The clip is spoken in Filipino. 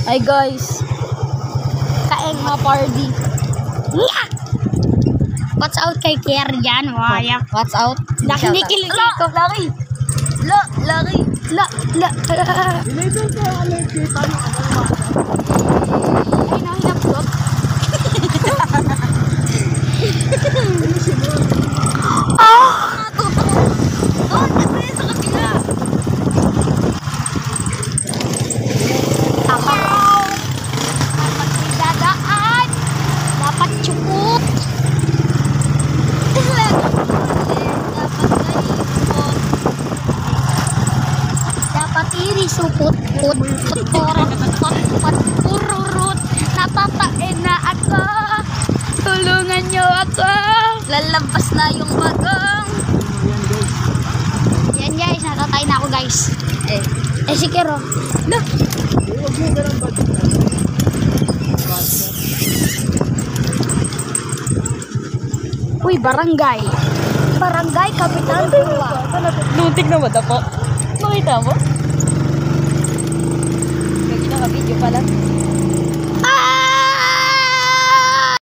Ay guys. Kaeng mga party. What's out kay Kier dyan? Waya. What's out? Hindi kilig ko. Laki. Laki. Deliver ko alert kay paano ako Ay, nahinapulot. Suput-put, pururut, napapain na ako. Tulungan nyo ako. Lalabas na yung bagong. Yan guys, natatay na ako guys. Si Kero. No. Huwag mo ganang bad. Uy, barangay. Barangay, Kapitan Dua. Luntik na ba po? Nakita mo? Naging naka-video pala.